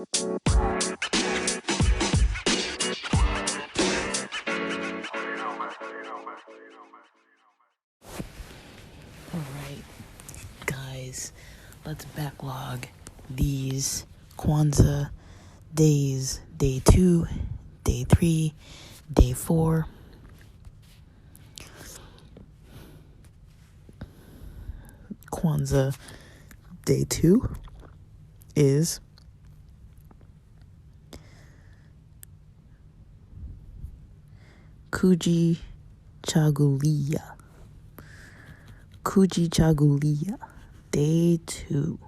Alright, guys, let's backlog these Kwanzaa days. Day 2, day 3, day 4. Kwanzaa day 2 is Kujichagulia. Kujichagulia, day 2.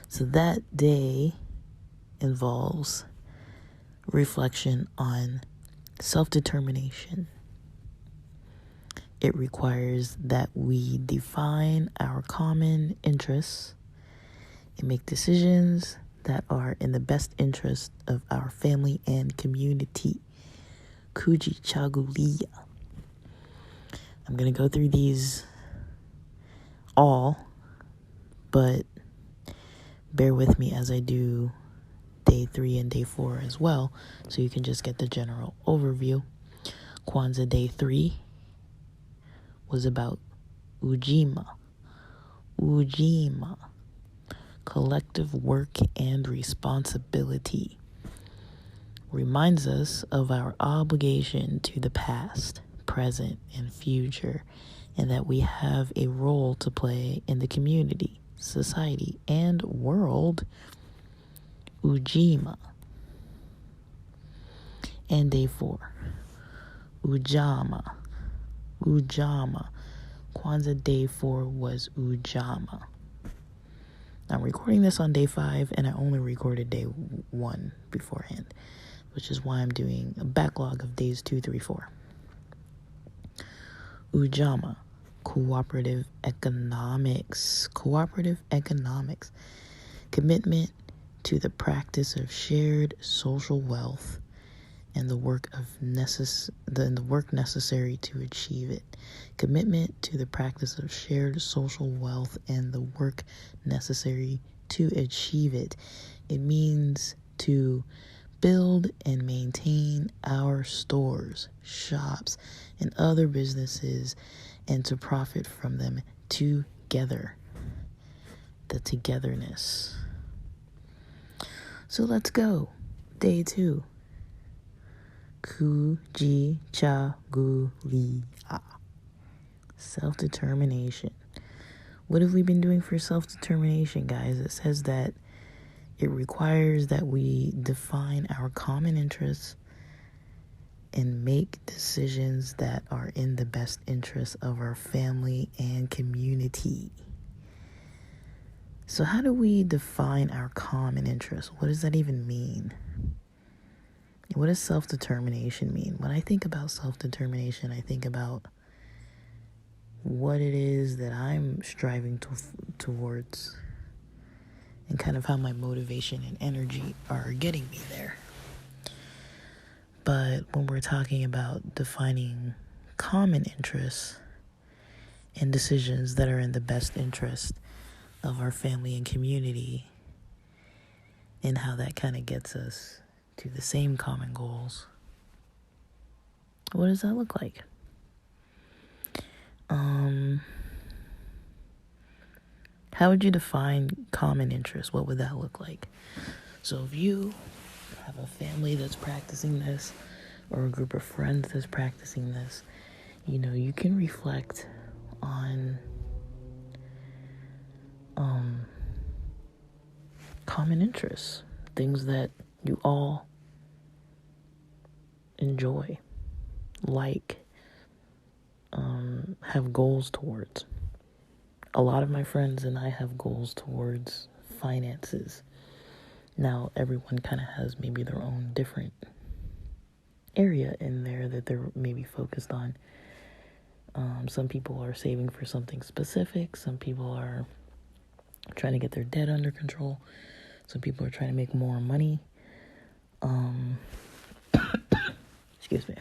So that day involves reflection on self-determination. It requires that we define our common interests and make decisions that are in the best interest of our family and community. Kujichagulia. I'm going to go through these all, but bear with me as I do day 3 and day 4 as well, so you can just get the general overview. Kwanzaa day 3 was about Ujima. Ujima, collective work and responsibility, reminds us of our obligation to the past, present, and future, and that we have a role to play in the community, society, and world. Ujima. And day 4, Ujamaa. Ujamaa. Kwanzaa day 4 was Ujamaa. I'm recording this on day 5, and I only recorded day 1 beforehand, which is why I'm doing a backlog of days 2, 3, 4. Ujamaa, cooperative economics. Cooperative economics. Commitment to the practice of shared social wealth and the work necessary to achieve it. Commitment to the practice of shared social wealth and the work necessary to achieve it. It means to build and maintain our stores, shops, and other businesses, and to profit from them together. The togetherness. So let's go. Day 2. Kujichagulia. Self-determination. What have we been doing for self-determination, guys? It says that it requires that we define our common interests and make decisions that are in the best interest of our family and community. So how do we define our common interests? What does that even mean? What does self-determination mean? When I think about self-determination, I think about what it is that I'm striving towards and kind of how my motivation and energy are getting me there. But when we're talking about defining common interests and decisions that are in the best interest of our family and community, and how that kind of gets us to the same common goals, what does that look like? How would you define common interest? What would that look like? So if you have a family that's practicing this, or a group of friends that's practicing this, you can reflect on common interests, things that you all enjoy, have goals towards. A lot of my friends and I have goals towards finances. Now, everyone kind of has maybe their own different area in there that they're maybe focused on. Some people are saving for something specific. Some people are trying to get their debt under control. Some people are trying to make more money. Excuse me.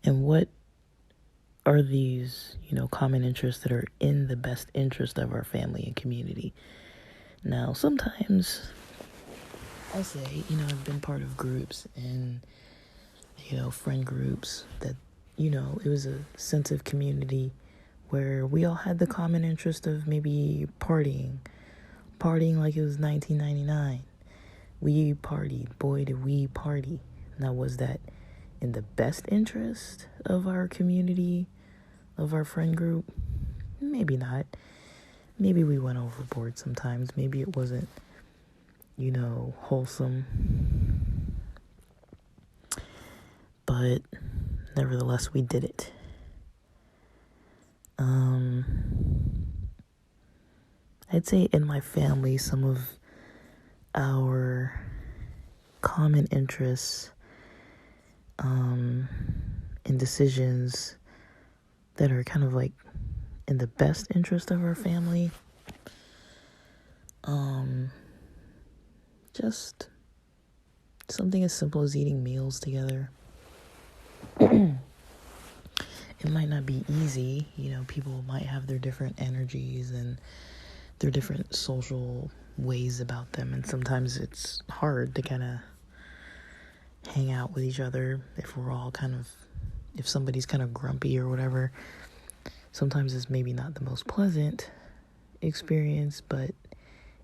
And what are these, common interests that are in the best interest of our family and community. Now, sometimes I'll say, I've been part of groups and, friend groups that, it was a sense of community where we all had the common interest of maybe partying like it was 1999. We partied. Boy, did we party. Now, was that in the best interest of our community, of our friend group? Maybe not. Maybe we went overboard sometimes. Maybe it wasn't, wholesome. But nevertheless, we did it. I'd say in my family, some of our common interests in decisions that are kind of like in the best interest of our family, just something as simple as eating meals together. It might not be easy, people might have their different energies and their different social ways about them, and sometimes it's hard to kind of hang out with each other if somebody's kind of grumpy or whatever. Sometimes it's maybe not the most pleasant experience, but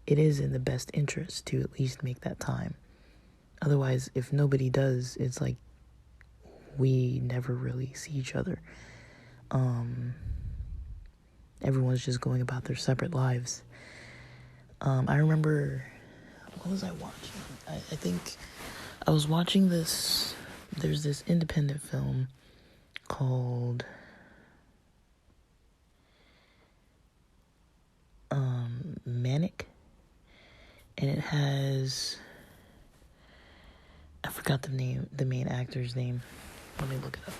it is in the best interest to at least make that time. Otherwise, if nobody does, it's like we never really see each other. Everyone's just going about their separate lives. I remember, what was I watching? I think I was watching there's this independent film called Manic, and it has, I forgot the main actor's name. Let me look it up.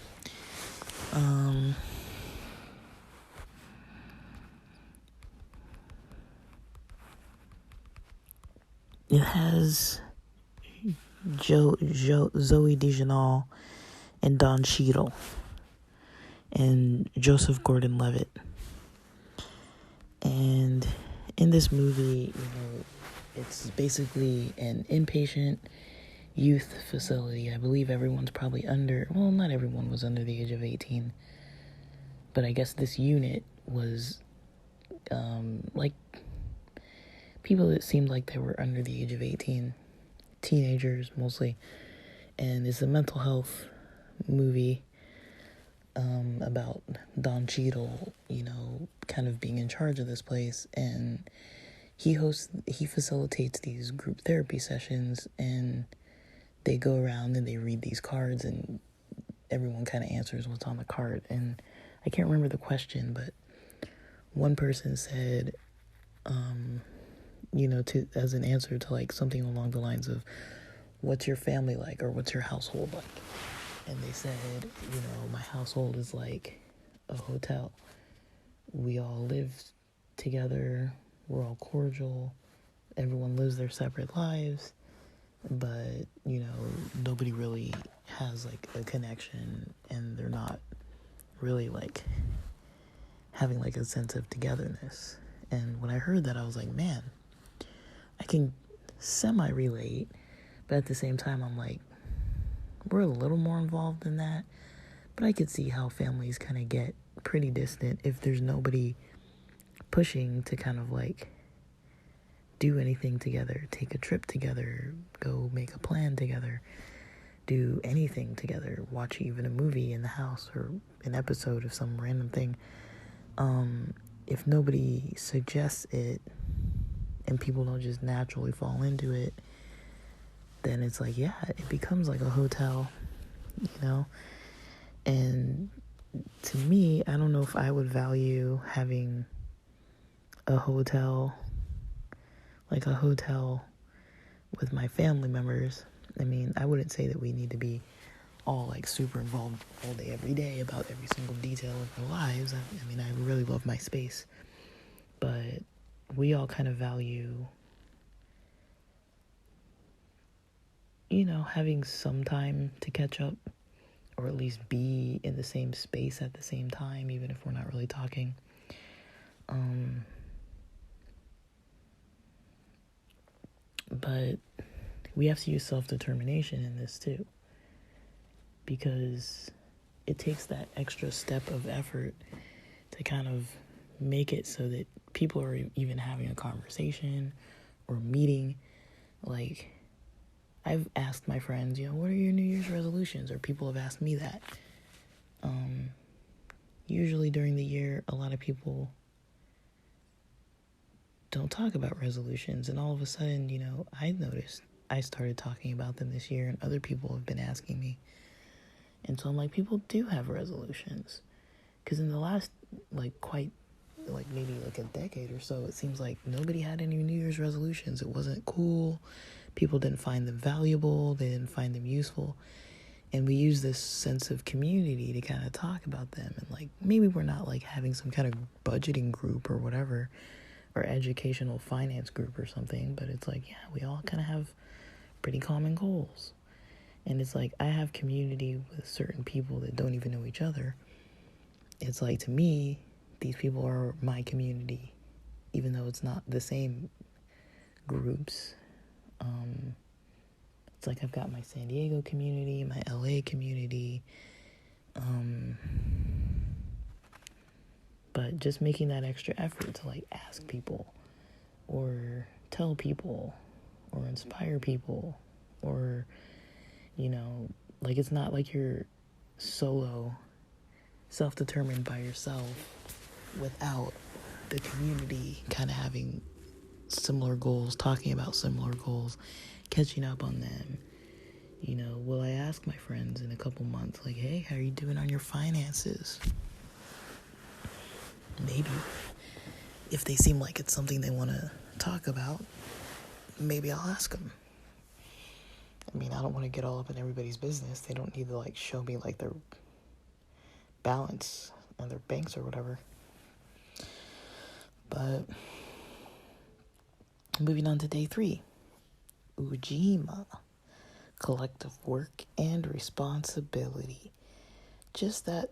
It has Zoe Deschanel and Don Cheadle and Joseph Gordon-Levitt. And in this movie, it's basically an inpatient youth facility. I believe everyone's probably not everyone was under the age of 18, but I guess this unit was like people that seemed like they were under the age of 18, teenagers mostly. And it's a mental health movie about Don Cheadle, kind of being in charge of this place, and he facilitates these group therapy sessions, and they go around and they read these cards, and everyone kind of answers what's on the card. And I can't remember the question, but one person said, as an answer to like something along the lines of, what's your family like, or what's your household like? And they said, my household is like a hotel. We all live together. We're all cordial. Everyone lives their separate lives. But, nobody really has like a connection, and they're not really like having like a sense of togetherness. And when I heard that, I was like, man, I can semi-relate, but at the same time, I'm like, we're a little more involved than that. But I could see how families kind of get pretty distant if there's nobody pushing to kind of like do anything together, take a trip together, go make a plan together, do anything together, watch even a movie in the house or an episode of some random thing. If nobody suggests it and people don't just naturally fall into it, then it's like, yeah, it becomes like a hotel, And to me, I don't know if I would value having a hotel with my family members. I mean, I wouldn't say that we need to be all like super involved all day, every day about every single detail of our lives. I mean, I really love my space, but we all kind of value, having some time to catch up or at least be in the same space at the same time, even if we're not really talking. But we have to use self-determination in this too, because it takes that extra step of effort to kind of make it so that people are even having a conversation or meeting. Like, I've asked my friends, what are your New Year's resolutions? Or people have asked me that. Usually during the year, a lot of people don't talk about resolutions, and all of a sudden, I noticed I started talking about them this year, and other people have been asking me. And so I'm like, people do have resolutions, because in the last maybe a decade or so, it seems like nobody had any New Year's resolutions. It wasn't cool. People didn't find them valuable. They didn't find them useful. And we use this sense of community to kind of talk about them. And maybe we're not having some kind of budgeting group or whatever, or educational finance group or something, but it's we all kind of have pretty common goals. And it's I have community with certain people that don't even know each other. It's to me, these people are my community, even though it's not the same groups. It's I've got my San Diego community, my LA community, but just making that extra effort to ask people or tell people or inspire people, or it's not you're solo, self-determined by yourself without the community kind of having similar goals, talking about similar goals, catching up on them. Will I ask my friends in a couple months, hey, how are you doing on your finances? Maybe. If they seem like it's something they want to talk about, maybe I'll ask them. I mean, I don't want to get all up in everybody's business. They don't need to show me their balance and their banks or whatever. But moving on to day 3, Ujima, collective work and responsibility. Just that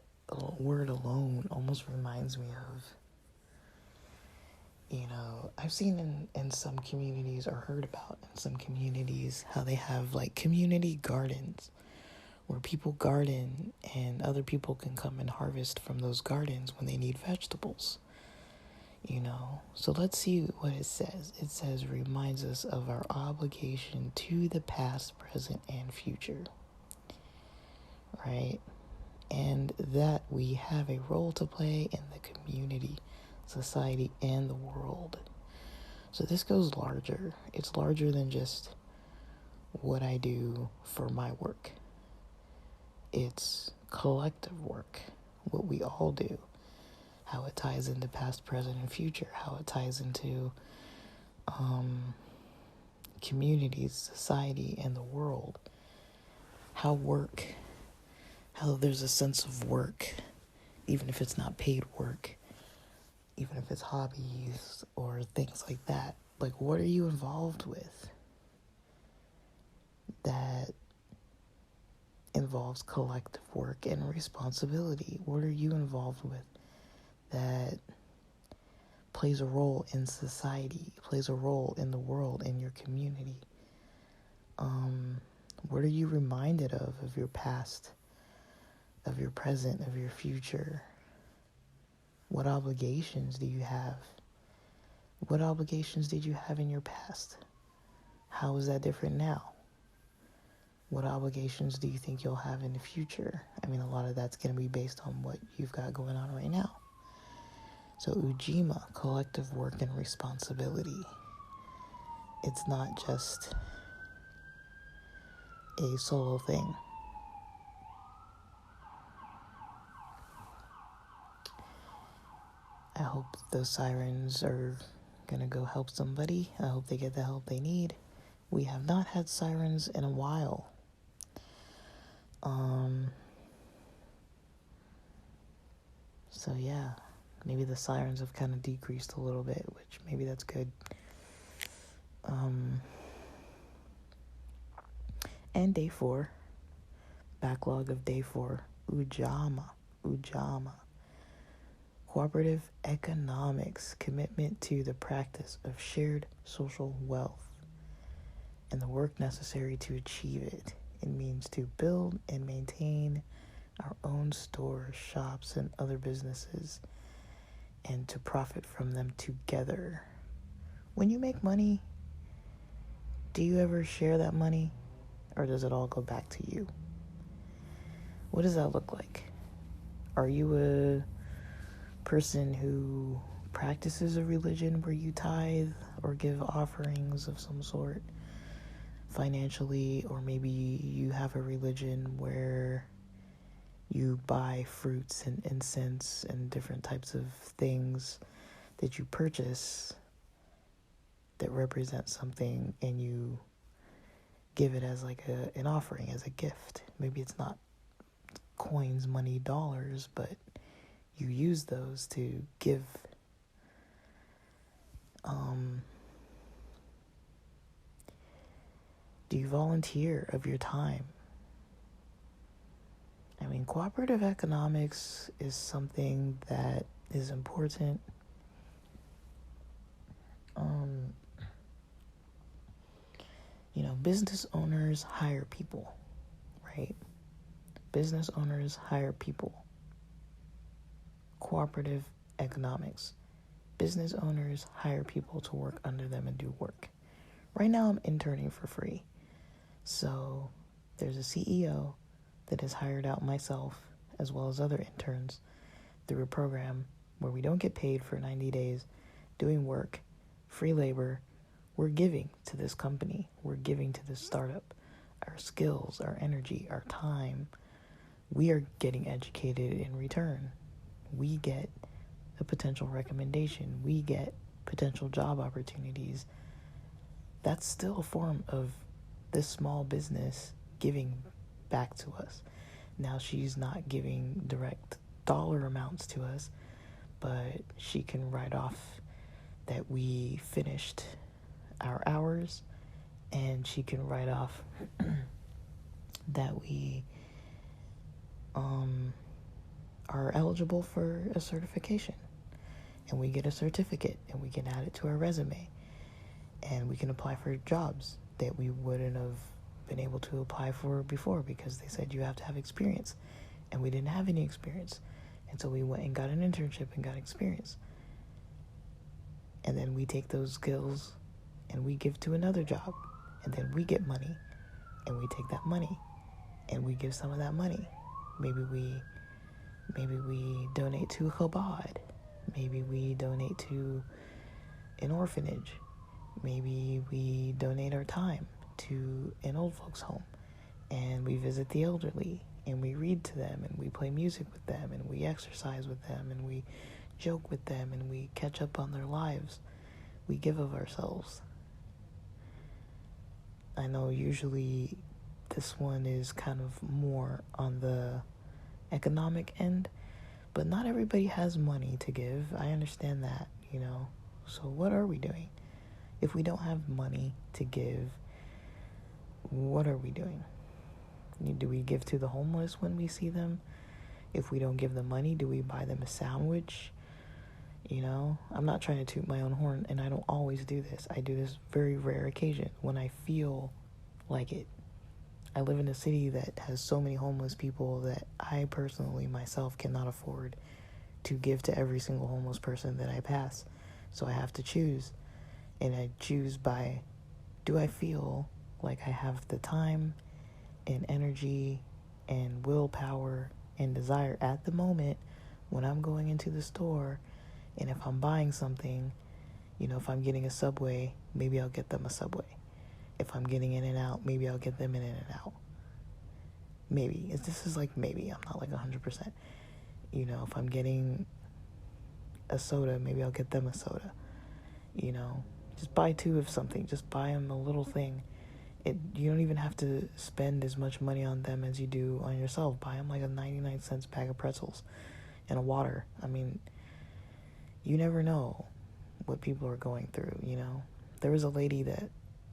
word alone almost reminds me of, I've seen in some communities, or heard about in some communities, how they have community gardens where people garden and other people can come and harvest from those gardens when they need vegetables. So let's see what it says. It says, reminds us of our obligation to the past, present, and future. Right? And that we have a role to play in the community, society, and the world. So this goes larger. It's larger than just what I do for my work. It's collective work, what we all do. How it ties into past, present, and future. How it ties into communities, society, and the world. How there's a sense of work, even if it's not paid work, even if it's hobbies or things like that. What are you involved with that involves collective work and responsibility? What are you involved with that plays a role in society, plays a role in the world, in your community? What are you reminded of your past, of your present, of your future? What obligations do you have? What obligations did you have in your past? How is that different now? What obligations do you think you'll have in the future? I mean, a lot of that's going to be based on what you've got going on right now. So Ujima, collective work and responsibility. It's not just a solo thing. I hope those sirens are going to go help somebody. I hope they get the help they need. We have not had sirens in a while. So yeah, maybe the sirens have kind of decreased a little bit, which maybe that's good. And day 4, Backlog of day 4. Ujama. Ujama. Cooperative economics. Commitment to the practice of shared social wealth and the work necessary to achieve it. It means to build and maintain our own stores, shops, and other businesses, and to profit from them together. When you make money, do you ever share that money, or does it all go back to you? What does that look like? Are you a person who practices a religion where you tithe or give offerings of some sort financially, or maybe you have a religion where you buy fruits and incense and different types of things that you purchase that represent something, and you give it as like an offering, as a gift. Maybe it's not coins, money, dollars, but you use those to give. Do you volunteer of your time? I mean, cooperative economics is something that is important. Business owners hire people, right? Business owners hire people. Cooperative economics. Business owners hire people to work under them and do work. Right now, I'm interning for free. So there's a CEO that has hired out myself as well as other interns through a program where we don't get paid for 90 days doing work, free labor. We're giving to this company. We're giving to this startup our skills, our energy, our time. We are getting educated in return. We get a potential recommendation. We get potential job opportunities. That's still a form of this small business giving back to us. Now, she's not giving direct dollar amounts to us, but she can write off that we finished our hours, and she can write off that we are eligible for a certification, and we get a certificate, and we can add it to our resume, and we can apply for jobs that we wouldn't have been able to apply for before because they said you have to have experience, and we didn't have any experience, and so we went and got an internship and got experience, and then we take those skills and we give to another job, and then we get money, and we take that money and we give some of that money. Maybe we donate to Chabad. Maybe we donate to an orphanage. Maybe we donate our time to an old folks home, and we visit the elderly, and we read to them, and we play music with them, and we exercise with them, and we joke with them, and we catch up on their lives. We give of ourselves. I know usually this one is kind of more on the economic end, but not everybody has money to give. I understand that, So what are we doing? If we don't have money to give, what are we doing? Do we give to the homeless when we see them? If we don't give them money, do we buy them a sandwich? I'm not trying to toot my own horn, and I don't always do this. I do this very rare occasion when I feel like it. I live in a city that has so many homeless people that I personally myself cannot afford to give to every single homeless person that I pass. So I have to choose. And I choose by, do I feel like I have the time and energy and willpower and desire at the moment when I'm going into the store, and if I'm buying something, if I'm getting a Subway, maybe I'll get them a Subway. If I'm getting In and Out, maybe I'll get them an In and Out. Maybe. This is like maybe. I'm not like 100%. If I'm getting a soda, maybe I'll get them a soda. Just buy two of something. Just buy them a little thing. You don't even have to spend as much money on them as you do on yourself. Buy them like a 99-cent bag of pretzels and a water. I mean, you never know what people are going through, There was a lady that,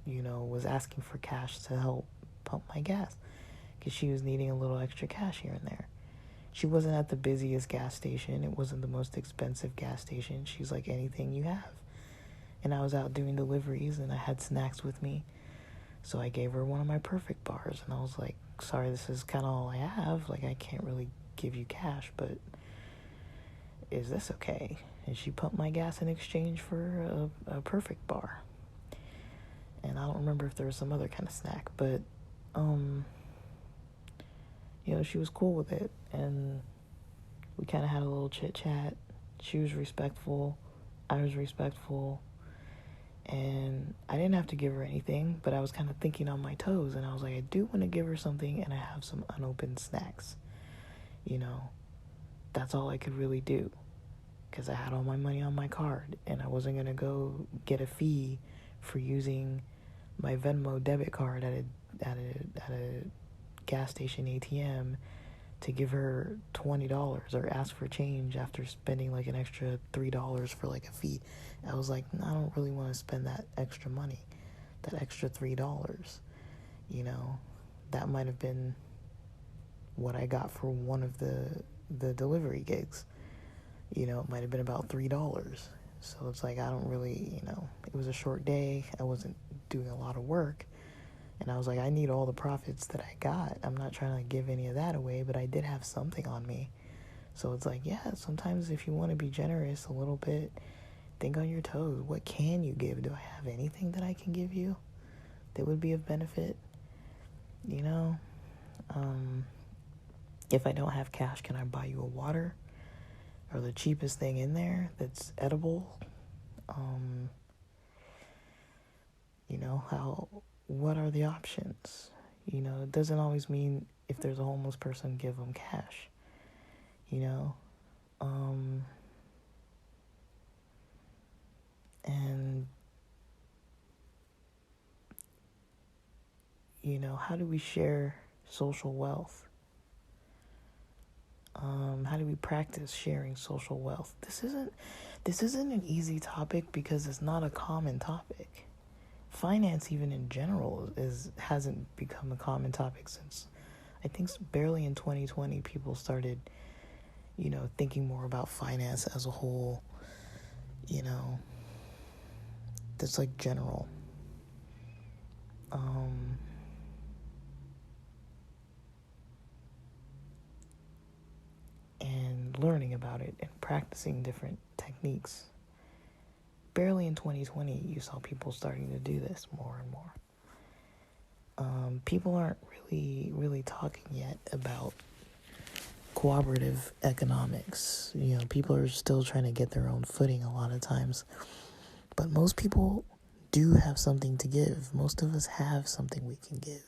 was asking for cash to help pump my gas. because she was needing a little extra cash here and there. She wasn't at the busiest gas station. It wasn't the most expensive gas station. She's like, anything you have. And I was out doing deliveries, and I had snacks with me. So I gave her one of my Perfect bars, and I was like, sorry, this is kind of all I have. Like, I can't really give you cash, but is this okay? And she pumped my gas in exchange for a Perfect bar. And I don't remember if there was some other kind of snack, but, she was cool with it. And we kind of had a little chit-chat. She was respectful. I was respectful. And I didn't have to give her anything, but I was kind of thinking on my toes. And I was like, I do want to give her something, and I have some unopened snacks. That's all I could really do, because I had all my money on my card, and I wasn't going to go get a fee for using my Venmo debit card at a gas station ATM to give her $20 or ask for change after spending like an extra $3 for like a fee. I was like, I don't really want to spend that extra money, that extra $3. That might have been what I got for one of the delivery gigs. It might have been about $3. So it's like, I don't really, it was a short day. I wasn't doing a lot of work. And I was like, I need all the profits that I got. I'm not trying to give any of that away, but I did have something on me. So it's like, yeah, sometimes if you want to be generous a little bit, think on your toes. What can you give? Do I have anything that I can give you that would be of benefit? If I don't have cash, can I buy you a water? Or the cheapest thing in there that's edible? What are the options? It doesn't always mean if there's a homeless person, give them cash. And how do we share social wealth? How do we practice sharing social wealth? This isn't an easy topic because it's not a common topic. Finance, even in general, hasn't become a common topic since, I think, barely in 2020 people started, thinking more about finance as a whole. That's like general. And learning about it and practicing different techniques. Barely in 2020, you saw people starting to do this more and more. People aren't really talking yet about cooperative economics. People are still trying to get their own footing a lot of times. But most people do have something to give. Most of us have something we can give.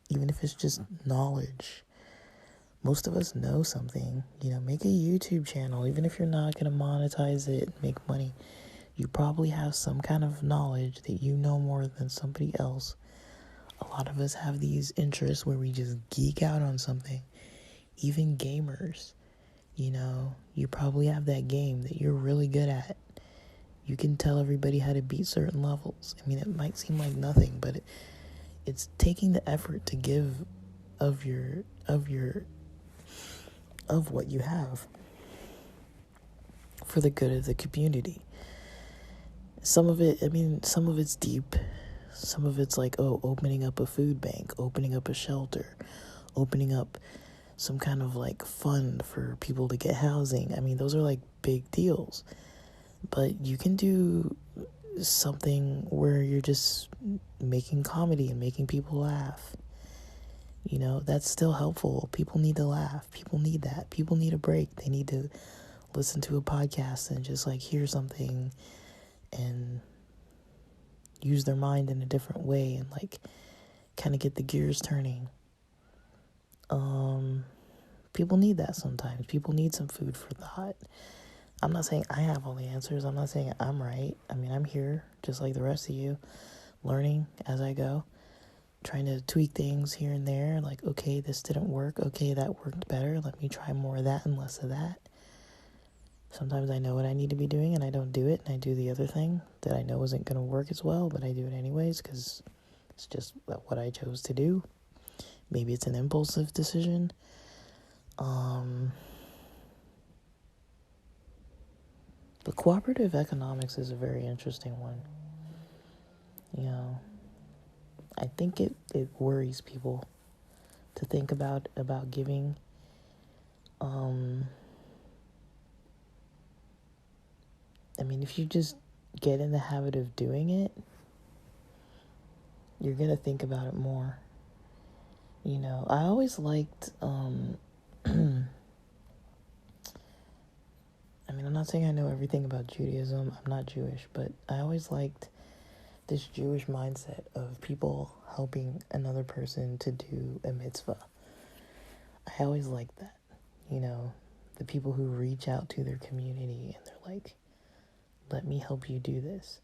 Even if it's just knowledge. Most of us know something. Make a YouTube channel. Even if you're not going to monetize it and make money, you probably have some kind of knowledge that you know more than somebody else. A lot of us have these interests where we just geek out on something. Even gamers, you probably have that game that you're really good at. You can tell everybody how to beat certain levels. I mean, it might seem like nothing, but it's taking the effort to give of what you have for the good of the community. Some of it's deep. Some of it's like, opening up a food bank, opening up a shelter, opening up some kind of like fund for people to get housing. I mean, those are like big deals. But you can do something where you're just making comedy and making people laugh. That's still helpful. People need to laugh. People need that. People need a break. They need to listen to a podcast and just like hear something and use their mind in a different way and like kind of get the gears turning. People need that sometimes. People need some food for thought. I'm not saying I have all the answers. I'm not saying I'm right. I mean, I'm here just like the rest of you, learning as I go. Trying to tweak things here and there, like, okay, this didn't work, okay, that worked better, let me try more of that and less of that. Sometimes I know what I need to be doing and I don't do it, and I do the other thing that I know isn't going to work as well, but I do it anyways because It's just what I chose to do. Maybe it's an impulsive decision. But cooperative economics is a very interesting one. I think it worries people to think about giving. If you just get in the habit of doing it, you're going to think about it more. I always liked, I'm not saying I know everything about Judaism. I'm not Jewish, but I always liked this Jewish mindset of people helping another person to do a mitzvah. I always liked that. The people who reach out to their community and they're like, let me help you do this.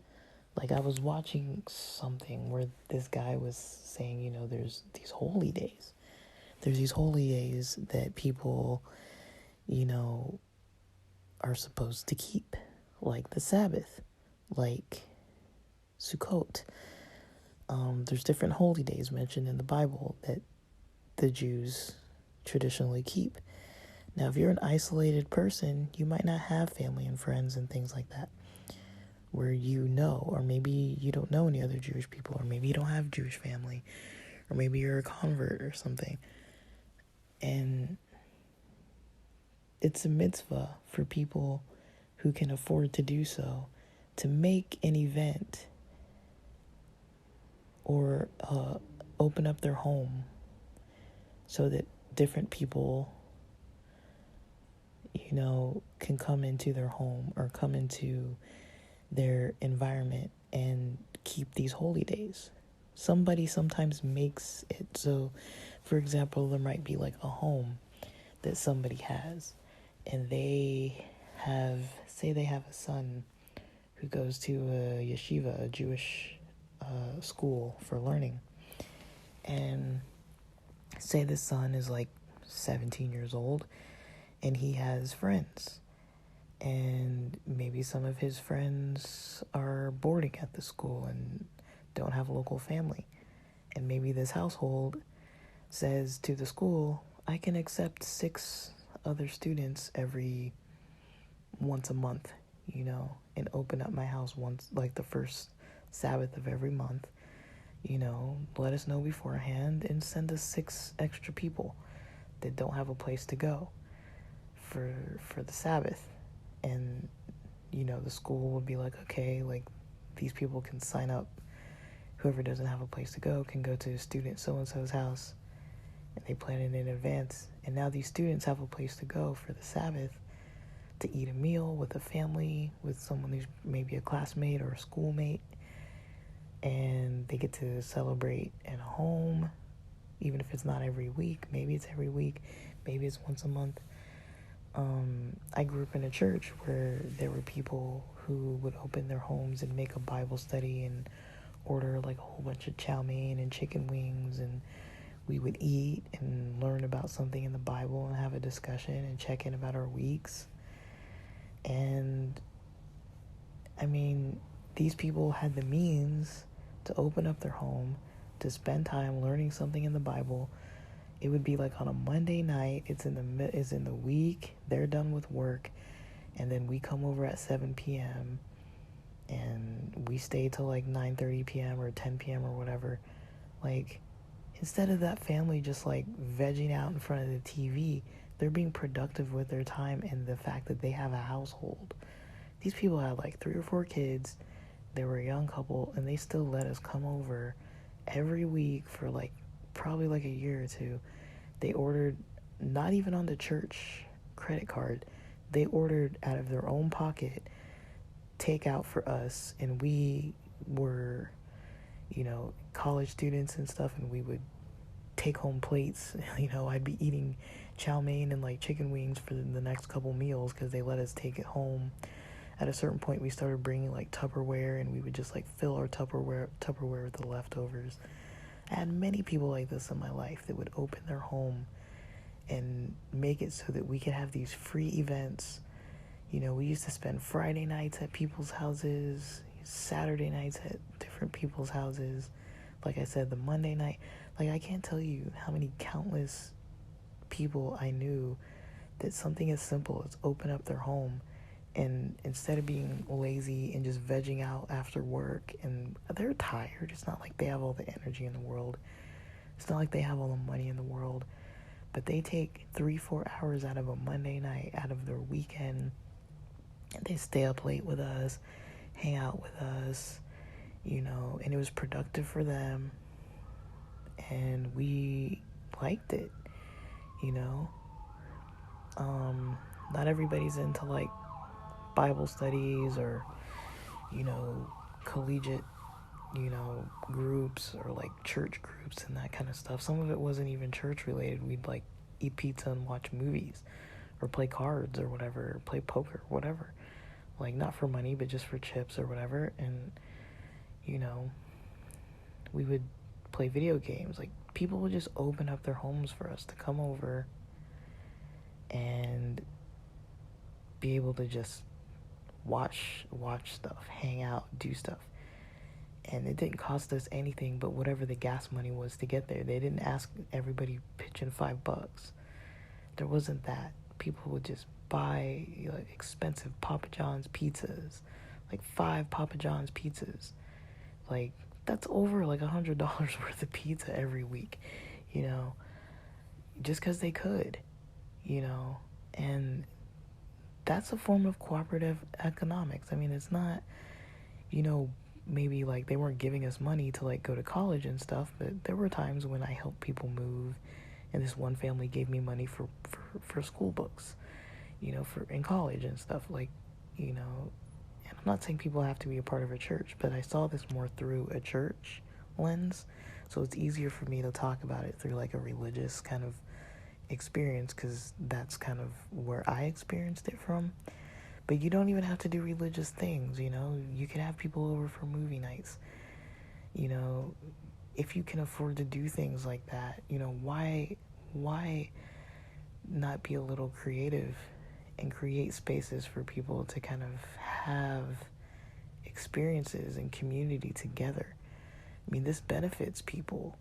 Like, I was watching something where this guy was saying, there's these holy days. There's these holy days that people, are supposed to keep, like the Sabbath, like Sukkot. There's different holy days mentioned in the Bible that the Jews traditionally keep. Now, if you're an isolated person, you might not have family and friends and things like that, where or maybe you don't know any other Jewish people, or maybe you don't have Jewish family, or maybe you're a convert or something. And it's a mitzvah for people who can afford to do so to make an event or open up their home so that different people, can come into their home or come into their environment and keep these holy days. Somebody sometimes makes it so, for example, there might be like a home that somebody has, and they have a son who goes to a yeshiva, a Jewish school for learning, and say the son is like 17 years old and he has friends, and maybe some of his friends are boarding at the school and don't have a local family, and maybe this household says to the school, I can accept 6 other students once a month, and open up my house once, like the first Sabbath of every month. Let us know beforehand and send us 6 extra people that don't have a place to go for the Sabbath. And, the school would be like, okay, like, these people can sign up. Whoever doesn't have a place to go can go to student so-and-so's house, and they plan it in advance. And now these students have a place to go for the Sabbath to eat a meal with a family, with someone who's maybe a classmate or a schoolmate, and they get to celebrate at home, even if it's not every week. Maybe it's every week, maybe it's once a month. I grew up in a church where there were people who would open their homes and make a Bible study and order like a whole bunch of chow mein and chicken wings, and we would eat and learn about something in the Bible and have a discussion and check in about our weeks. And these people had the means to open up their home, to spend time learning something in the Bible. It would be like on a Monday night. It's in the week. They're done with work, and then we come over at 7 p.m. and we stay till like 9:30 p.m. or 10 p.m. or whatever. Like, instead of that family just like vegging out in front of the TV, they're being productive with their time and the fact that they have a household. These people had like 3 or 4 kids. They were a young couple, and they still let us come over every week for like probably like a year or two. They ordered, not even on the church credit card, they ordered out of their own pocket takeout for us, and we were, college students and stuff, and we would take home plates. I'd be eating chow mein and like chicken wings for the next couple meals because they let us take it home. At a certain point, we started bringing like Tupperware, and we would just like fill our Tupperware with the leftovers. I had many people like this in my life that would open their home and make it so that we could have these free events. We used to spend Friday nights at people's houses, Saturday nights at different people's houses. like I said, the Monday night, like I can't tell you how many countless people I knew that something as simple as open up their home, and instead of being lazy and just vegging out after work, and they're tired, it's not like they have all the energy in the world, it's not like they have all the money in the world, but they take 3-4 hours out of a Monday night, out of their weekend, and they stay up late with us, hang out with us, and it was productive for them, and we liked it, you know. Not everybody's into like Bible studies or, collegiate, groups or like church groups and that kind of stuff. Some of it wasn't even church related. We'd like eat pizza and watch movies or play cards or whatever, play poker, whatever. Like not for money, but just for chips or whatever. And, we would play video games. Like people would just open up their homes for us to come over and be able to just watch stuff, hang out, do stuff. And it didn't cost us anything but whatever the gas money was to get there. They didn't ask everybody pitch in $5. There wasn't that. People would just buy like expensive Papa John's pizzas, like 5 Papa John's pizzas. Like that's over like $100 worth of pizza every week, just because they could, and that's a form of cooperative economics. I mean, it's not, maybe like they weren't giving us money to like go to college and stuff, but there were times when I helped people move, and this one family gave me money for school books, for in college and stuff, like, and I'm not saying people have to be a part of a church, but I saw this more through a church lens, so it's easier for me to talk about it through like a religious kind of experience, because that's kind of where I experienced it from. But you don't even have to do religious things, you can have people over for movie nights, if you can afford to do things like that, why not be a little creative and create spaces for people to kind of have experiences and community together. I mean, this benefits people.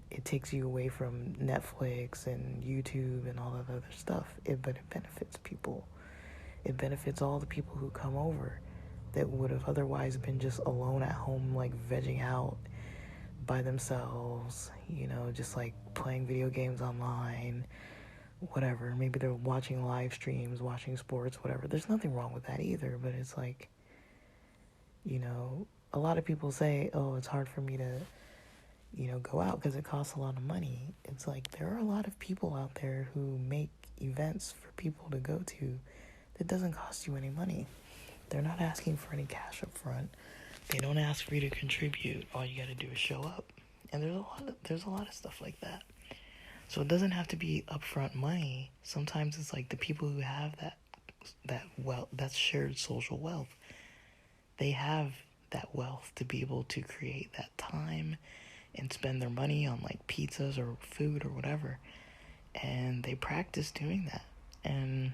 It takes you away from Netflix and YouTube and all that other stuff, but it benefits people. It benefits all the people who come over that would have otherwise been just alone at home, like vegging out by themselves, just like playing video games online, whatever. Maybe they're watching live streams, watching sports, whatever. There's nothing wrong with that either, but it's like, a lot of people say, oh, it's hard for me to, go out because it costs a lot of money. It's like there are a lot of people out there who make events for people to go to that doesn't cost you any money. They're not asking for any cash up front. They don't ask for you to contribute. All you got to do is show up. And there's a lot of stuff like that. So it doesn't have to be upfront money. Sometimes it's like the people who have that wealth, that's shared social wealth. They have that wealth to be able to create that time and spend their money on like pizzas or food or whatever. And they practice doing that. And,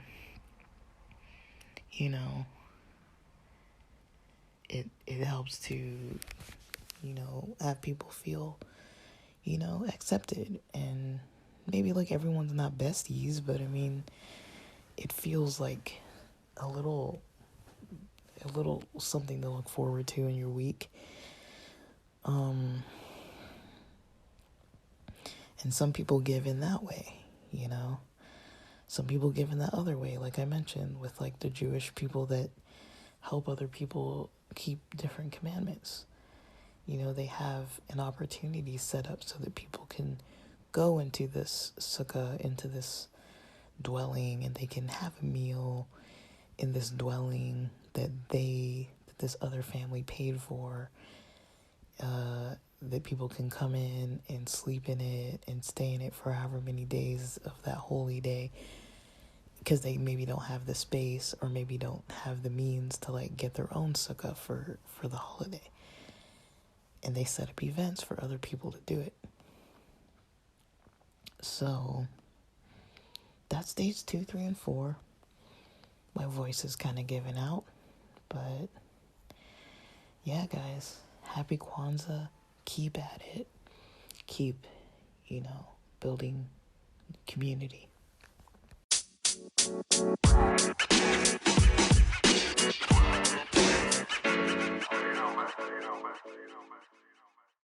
it helps to, have people feel, accepted. And maybe like everyone's not besties, but I mean, it feels like a little something to look forward to in your week. And some people give in that way, Some people give in that other way, like I mentioned, with like the Jewish people that help other people keep different commandments. They have an opportunity set up so that people can go into this sukkah, into this dwelling, and they can have a meal in this dwelling that this other family paid for, that people can come in and sleep in it and stay in it for however many days of that holy day, because they maybe don't have the space or maybe don't have the means to like get their own sukkah for the holiday. And they set up events for other people to do it. So that's stage 2, 3, and 4. My voice is kind of giving out, but yeah, guys, happy Kwanzaa. keep at it. Keep, building community.